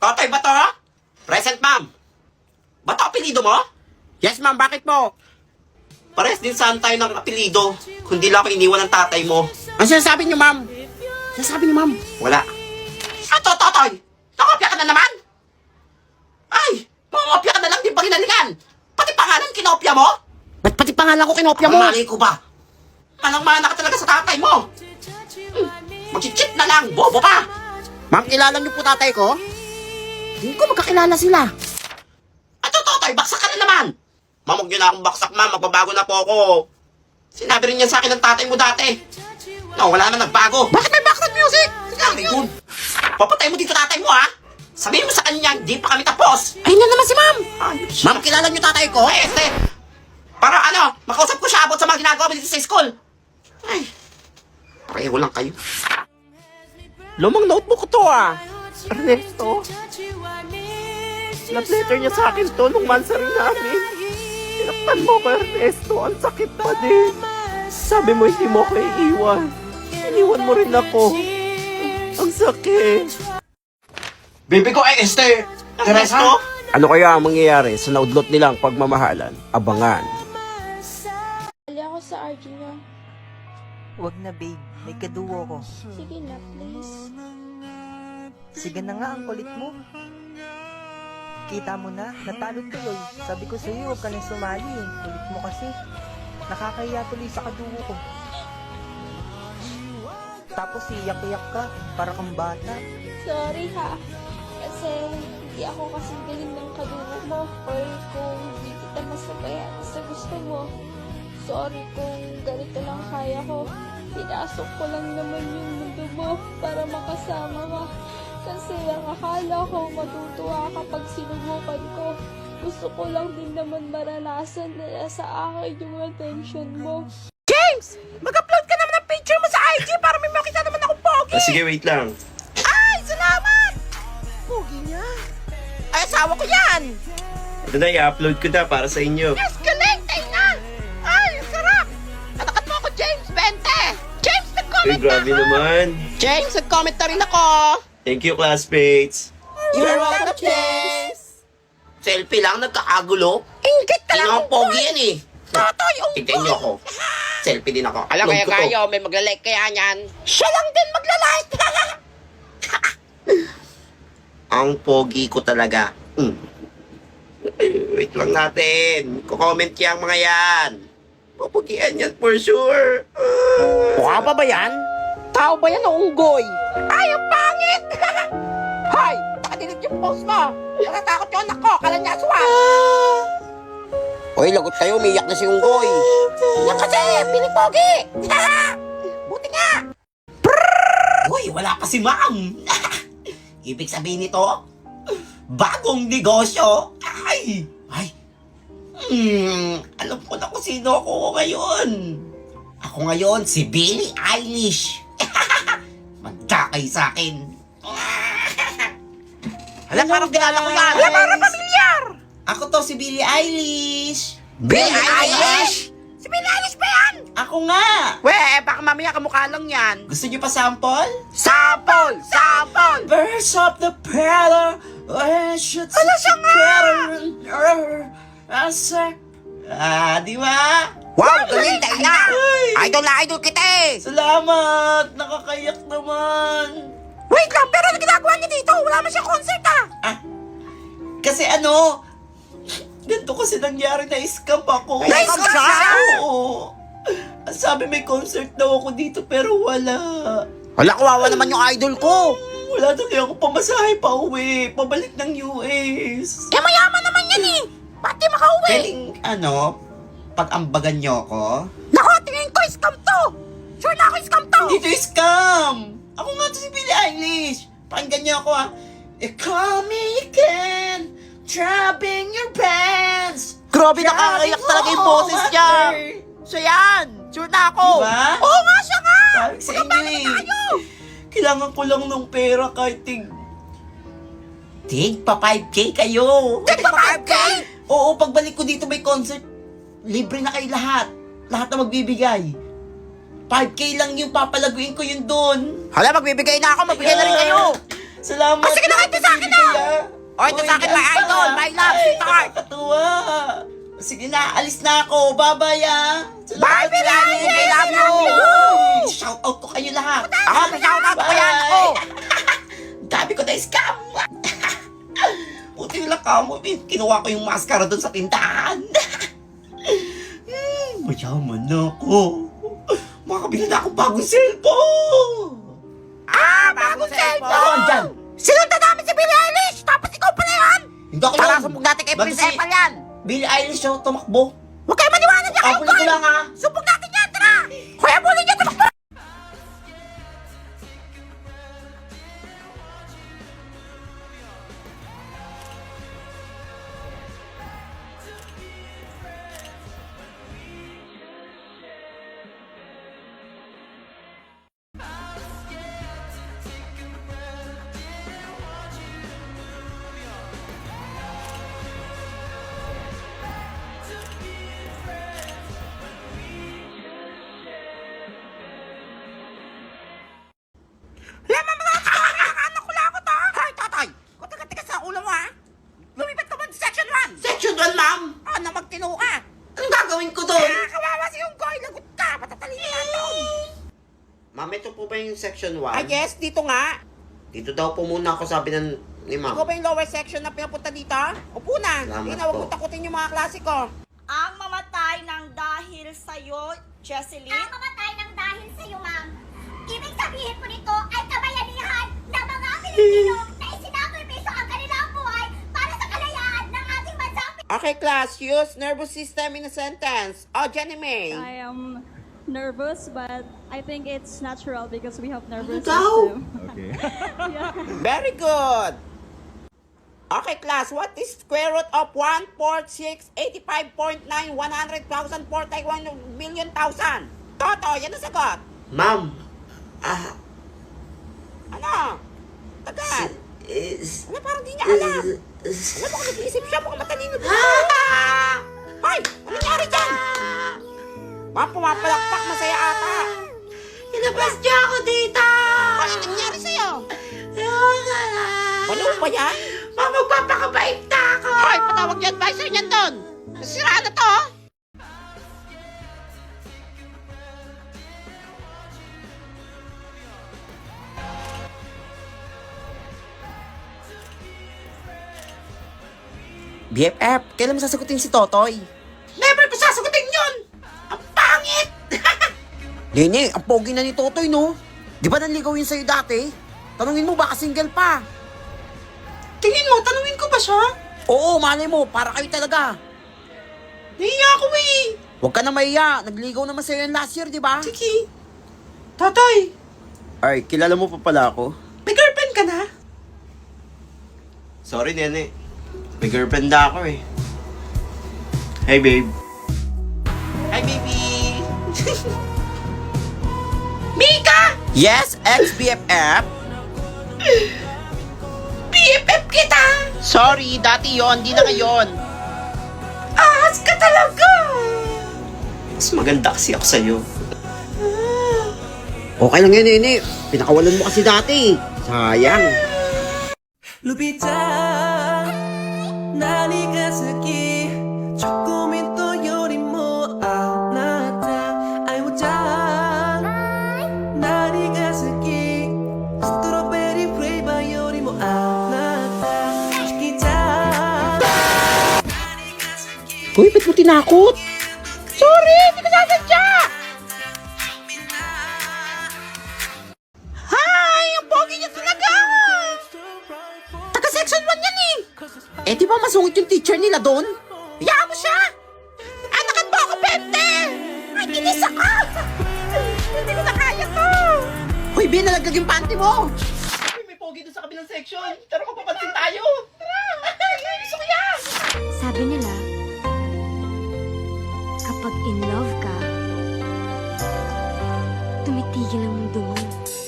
Totoy ba to? Present, ma'am. Ba to apelido mo? Yes, ma'am. Bakit po? Pares din saan tayo ng apelido. Kundi lang ako iniwan ng tatay mo. Ang sinasabi niyo, ma'am? Sinasabi niyo, ma'am? Wala. Totoy! Nakopya ka na naman? Ay! Mangopya ka na lang din ba hinalikan? Pati pangalan kinopya mo? Ba't pati pangalan ko kinopya mo? Ang mali ko ba? Manang-mana ka talaga sa tatay mo. Mag-cheat na lang, bobo pa. Ma'am, kilala niyo po tatay ko? Hindi ko magkakilala sila. Totoy, baksak ka na naman. Ma'am, huwag niyo na akong baksak, ma'am. Magbabago na po ako. Sinabi rin yan sa akin ng tatay mo dati. No, wala naman nagbago. Bakit may background music? Very good. Papatay mo dito tatay mo, ha? Sabihin mo sa kanya, hindi pa kami tapos. Ayun na naman si ma'am. Ayos. Ma'am, kilala niyo tatay ko? Ay, para ano, makausap ko siya about sa mga ginagawa mo dito sa school. Ay, pareho lang kayo. Lumang notebook ko to ah. Ernesto. Love letter niya sa akin to nung mansari namin. Tinakpan mo ko, Ernesto. Ang sakit pa din. Sabi mo hindi mo ako iiwan. Iniwan mo rin ako. Ang sakit. Baby ko, Ernesto? Ano kaya ang mangyayari sa naudlot nilang pagmamahalan? Abangan. Ali ako sa RG niya. Wag na babe, may kaduo ko. Sige na, please. Sige na nga, ang kulit mo. Kita mo na, natalo tuloy. Sabi ko sa'yo, huwag ka nang sumali. Kulit mo kasi. Nakakahiya tuloy sa kaduo ko. Tapos iyak-iyak ka, para kang bata. Sorry ha. Kasi hindi ako kasi galing ng kadugo mo. Or kung hindi kita masabayan sa gusto mo. Sorry kung ganito lang kaya ko. Pinasok ko lang naman yung mundo mo para makasama ka. Kasi ang akala ko matutuwa kapag sinubukan ko. Gusto ko lang din naman maranasan na sa akin yung attention mo. James! Mag-upload ka naman ng picture mo sa IG para may makita naman akong pogi! Sige, wait lang. Ay, salamat! Pogi niya. Ay, asawa ko yan! Ito na, i-upload ko na para sa inyo. Yes, galing! Tingnan! Ay, sarap! Natakat mo ako, James 20! James, Uy, nag-comment na grabe ako! naman. James, nag-comment na rin ako! Thank you, classmates. You're welcome, James! Selfie lang, nagkakagulo. Ingit ka lang Sino ang pogi yan eh? Totoy, Tignan niyo ako. Selfie din ako. Alam Load kaya ko to. kayo, may magla-like kaya niyan. Siya lang din magla-like! Ang pogi ko talaga. Wait lang natin. Kukomment yung mga yan. Pupugian yan for sure. Mukha pa ba yan? Tao ba yan o unggoy? Ay, ang pangit! Hoy! Nakadilig yung post mo! Natatakot yung anak ko! Kala niya aswang! Hoy, lagot kayo! Umiyak na si unggoy! Yan kasi! Piling pogi! Buti nga! Uy, wala pa si ma'am. Ibig sabihin nito, bagong negosyo. Ay! Alam ko na kung sino ako ngayon. Ako ngayon, si Billie Eilish. Magkakay sa akin. Hala, parang kilala ko yan. Wala parang pamilyar! Ako to, si Billie Eilish. Billie Eilish? Si Billie Eilish ba yan? Ako nga. Weh, baka mamaya kamukha lang yan. Gusto niyo pa sample? Sample! Sample! Birds of the Prada, I should Ala, siya nga! Di ba? Wow, galing tayo na! Ay! Idol na idol kita eh! Salamat! Nakakayak naman! Wait lang, pero ano ginagawa niya dito? Wala man siyang concert ah! Kasi ganito kasi nangyari na scam ako. Na-scam siya? Oo. Ang sabi may concert daw ako dito pero wala. Wala, kawawa naman yung idol ko! Wala tuloy ako pamasahe pa uwi. Pabalik ng US. Eh, mayaman naman yan eh! Ba't di makauwi? Pwedeng pag-ambagan niyo ako? Naku, tingin ko, scam to! Sure na ako, scam to! Dito scam! Ako nga to si Billie Eilish. Pakinggan niyo ako call me again, dropping your pants. Grabe, nakakayak talaga yung boses niya! Siya yan! Sure na ako! Diba? Oo nga, siya nga! Sabi ko sa inyo eh. Kailangan ko lang ng pera kahit tig pa 5K kayo. Tig pa 5K? Oo, pagbalik ko dito may concert, libre na kayo lahat. Lahat na magbibigay. 5K lang yung papalaguin ko yun doon. Hala, magbibigay na ako, magbigay na rin kayo! Salamat. Sige na, kahit sa akin na! O, ito sa akin, my idol, my love, sweetheart. Tuwa. Sige na, alis na ako. Bye-bye, ah. Bye, Billy! I love you! Shout out ko kayo lahat. Ako, may shoutout ko yan ako. Dami ko na scam. Buti nila kamo, kinuha ko yung maskara doon sa tindahan. Mayaman na ako. Makakabili na akong bagong cellphone. Bagong cellphone! Ako dyan. Sinundan namin si Billie Eilish! Tapos ikaw pala yan! Hindi ako Para yan. sumbog natin kay Bakit Prince si Epal yan! Billie Eilish yung tumakbo. Huwag kayo maniwala niya kayo, Ako ko lang, ah. Sumbog natin yan, tara! Kuya, bulin niya, tumakbo! Lemon mga anak ko lang ako to! Hoy, tatay! Kutigas sa ulo mo, ha? Lumipat ka ba sa section 1? Section 1, ma'am. Na magtino ka! Anong gagawin ko doon? Kawawa si yung koy! Lagot ka! Patatalingin doon! Ma'am, ito po ba yung section 1? Ah, yes, dito nga. Dito daw po muna ako sabi ni ma'am. Ikaw ba yung lower section na pinapunta dito? Upo na. Salamat Hindi na, huwag po. mo takutin yung mga klase ko. Ang mamatay ng dahil sa'yo, Jesseline. Ang mamatay ng dahil sa iyo, ma'am. Ibig sabihin po nito ay kabayanihan ng mga Pilipino na isinakripiso ang kanilang buhay para sa kalayaan ng ating bansa. Okay, class. Use nervous system in a sentence. Oh, Jenny May. I am nervous, but I think it's natural because we have nervous Ikaw? system. Very good. Okay, class. What is square root of 1, 4, 6, 85.9, 100,000, 41 million thousand? Toto, yan ang sagot. Ma'am, Ano? Tagal. is... Ano, parang di niya alam. Alam mo kung nag-iisip siya, mukhang matalino din. Hoy, ano nangyari dyan? Mga pumapalakpak, masaya ata. Ilabas niya ako dito! Ano nangyari sa'yo? Ano ba yan? Ma'am, magpapakabait na ako! Hoy, patawag niyo advisor niyan doon. Nasiraan na to. oh. BFF, kailan mo sasagutin si Totoy? Never ko sasagutin yun! Ang pangit! Nene, ang pogi na ni Totoy, no? Di ba nanligaw yun sa'yo dati? Tanungin mo, baka single pa. Tingin mo, tanungin ko ba siya? Oo, malay mo, para kayo talaga. Nahiya ako eh. Huwag ka na mahiya, nagligaw naman sa'yo yan last year, di ba? Sige. Tatay, Ay, kilala mo pa pala ako? may girlfriend ka na? Sorry, Nene. May girlfriend na ako eh. Hey, babe. Hi, baby. Mika! Yes, ex-BFF? BFF kita! Sorry, dati yon, di na ngayon. Ahas ka talaga! Mas maganda kasi ako sa'yo. Okay lang yan, Nene. Pinakawalan mo kasi dati. Sayang. ルビちゃん何が好きチョコミントよりもあなたアイモちゃん何が好きストロベリーフレーバーよりもあなたチキちゃん Uy, ba't mo tinakot? Sorry, hindi ko sasadya! Hi! Ang pogi niya talaga! Taga-section 1 yan eh! Eh, di ba masungit yung teacher nila doon? Hayaan mo siya! Anakan mo ako, Pente! Ay, kinis ako! Hindi ko na kaya to! Hoy, Ben, nalaglag yung panty mo! May pogi doon sa kabilang section! Tara, magpapansin tayo! Tara! Gusto ko yan! Sabi nila, kapag in love ka, tumitigil ang mundo mo.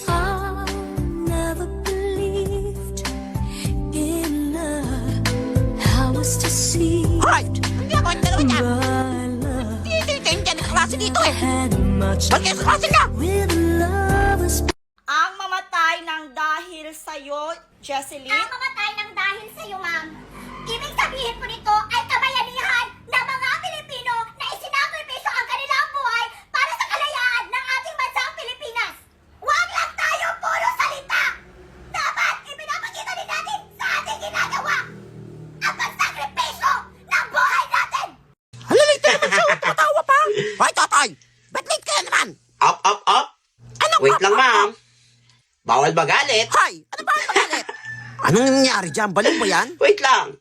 I never believed in love. I was deceived Hoy! Hindi ako yung dalawa niya! by love. Hindi yung dyan klase dito eh! Had much Ba't kayo sa klase ka? with lovers. Ang mamatay ng dahil sa'yo, Jesseline. Ang mamatay ng dahil sa iyo, ma'am. Bawal magalit. Hoy! Ano ba ang magalit? Anong nangyari dyan? Baliw ba yan? Wait lang.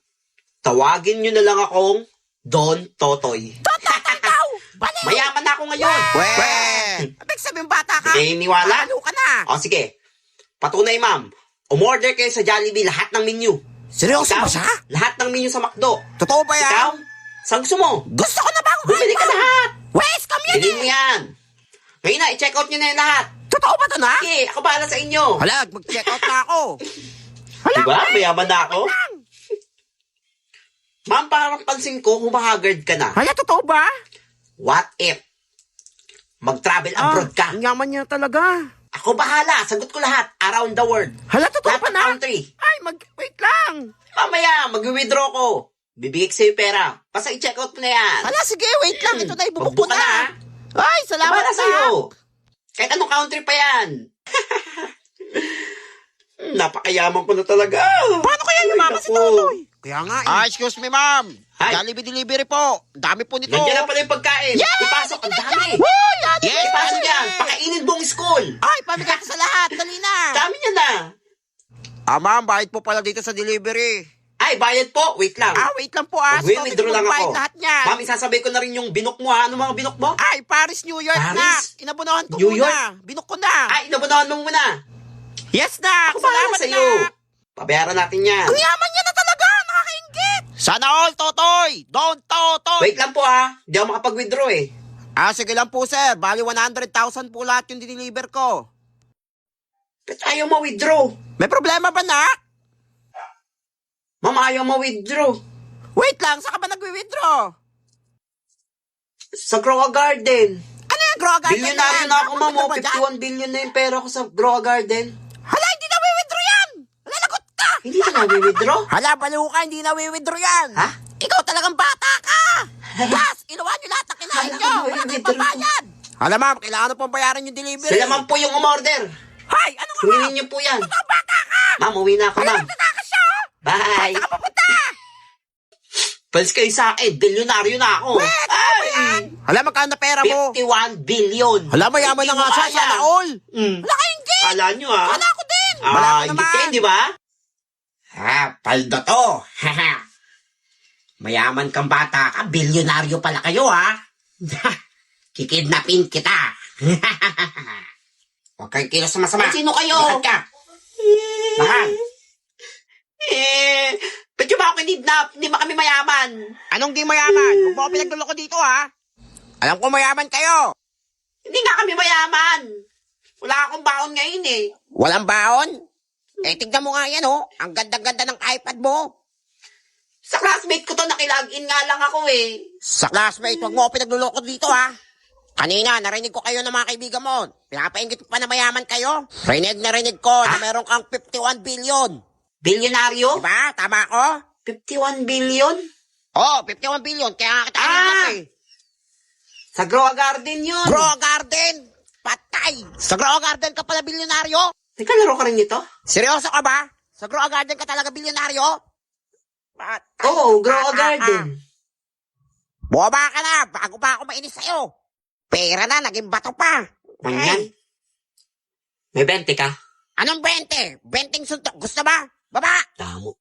Tawagin nyo na lang akong Don Totoy. Ikaw! Baliw! Mayaman na ako ngayon. Ibig sabihin bata ka? Hindi niwala? Baliw ka na! O sige. Patunay, ma'am. Umorder kayo sa Jollibee lahat ng menu. Seryoso Ikaw, ba siya? lahat ng menu sa McDo. Totoo ba yan? Ikaw, saan gusto mo? Gusto ko na ba akong Bumili ka lahat. Wes, come yan Bilhin mo yan. Ngayon na, i-check out nyo na yan lahat. Totoo ba ito na? Sige, ako bahala sa inyo. Hala, mag-check out na ako. Diba? Mayaman na ako. Ma'am, parang pansin ko, humahagard ka na. Hala, totoo ba? What if? Mag-travel abroad ka. Ang yaman niya talaga. Ako bahala, sagot ko lahat. Around the world. Hala, totoo Lahat pa ng na? country. Ay, wait lang. Mamaya, mag-withdraw ko. Bibigay ko sa'yo pera. Basta i-check out mo na yan. Hala, sige, wait lang. Ito na, ibubuk ko Magbuka na. na. Ay, salamat Para na. sa'yo. Kahit anong country pa yan. Napakayaman ko na talaga. Paano kaya yumaman si Totoy? Kaya nga eh. Excuse me, ma'am. Hi. Jollibee delivery po. Dami po nito. Nandiyan na pala yung pagkain. Ipasok, ang dami. Yes, Ipasok yan. Pakainin buong school. Ay, pamigay ko sa lahat. Dali na. Dami niya na. Ma'am, bayad po pala dito sa delivery. Ay, bayad po. Wait lang. Wait lang po ah. Mag-withdraw lang ako. Lahat niyan. Ma'am, isasabay ko na rin yung binok mo ha. Ano mga binok mo? Ay, Paris, New York na. Paris? Inabunahan ko New muna. York? Binok ko na. Ay, inabunahan mo muna. Yes na. Ako bahala Salamat sa'yo. na. Pabayaran natin yan. Ang yaman niya na talaga. Nakakaingit. Sana all, Totoy. Don't, Totoy. Wait lang po ha. Hindi ako makapag-withdraw eh. Sige lang po, sir. Bali 100,000 po lahat yung diniliver ko. Ba't ayaw ma-withdraw? May problema ba, nak? Ma'am, ayaw ma-withdraw. Wait lang, saan ka ba nag-withdraw? Sa Groa Garden. Ano yung Grow Garden Bilyonaryo na ako, ma'am. Napunta ka ba dyan? 51 billion na yung pera ko sa Groa Garden. Hala, hindi na withdraw yan! Hala, lagot ka! Hindi ka na-withdraw? Hala, baliw ka, hindi na withdraw yan! Ha? Ikaw talagang bata ka! Gas, inuwan nyo lahat ng kinain Hala, nyo! Wala withdraw. kayong babayad! Hala, ma'am, kailangan na pong bayaran yung delivery. Sila ma'am po yung umorder. Hay, ano nga, ma'am? Tuwinin niyo po yan. Ito, bata ka! Ma'am, uwi na ako, Hala, ma'am. magtatakas siya, oh! Bye. Saan ka papunta? Pals kayo sa akin. Bilyonaryo na ako. Ay! Hala, magkano na pera mo? 51 billion. Hala, mayaman na nga siya, Hindi mo sana kaya. all! Mm. Wala kayong gate! Kala nyo ha? Wala ko din! Wala ko Hindi naman! kayo, di ba? Ha, paldo to. Mayaman kang bata ka. Bilyonaryo pala kayo ha. Kikidnapin kita. Huwag kayong kilos sa masama. Sino kayo? Lahat ka. Lahat. Ba't yung ba ako kinidnap? Hindi ba kami mayaman? Anong di mayaman? Huwag mo ako pinagluloko dito, ha? Alam ko mayaman kayo. Hindi nga kami mayaman. Wala akong baon ngayon eh. Walang baon? Tignan mo nga yan, oh. Ang ganda-ganda ng iPad mo. Sa classmate ko to, nakilagin nga lang ako eh. Sa classmate, huwag mo ako pinagluloko dito, ha? Kanina, narinig ko kayo ng mga kaibigan mo. Pinapaingit pa na mayaman kayo. Rinig na rinig ko na meron kang 51 billion. Bilyonaryo? Diba? Tama ko? 51 billion? Oh, 51 billion. Kaya nga kita kinidnap eh. Sa Groa Garden yun. Grow Garden! Patay! Sa Grow Garden ka pala bilyonaryo? Nagkalaro ka rin nito? Seryoso ka ba? Sa Grow Garden ka talaga bilyonaryo? Patay! Oo, Groa Garden. Buwaba ka na! Bago pa ako mainis sa'yo! Pera na, naging bato pa! Manyan. May 20 ka? Anong 20? 20 suntok. Gusto ba? Baba! Damo.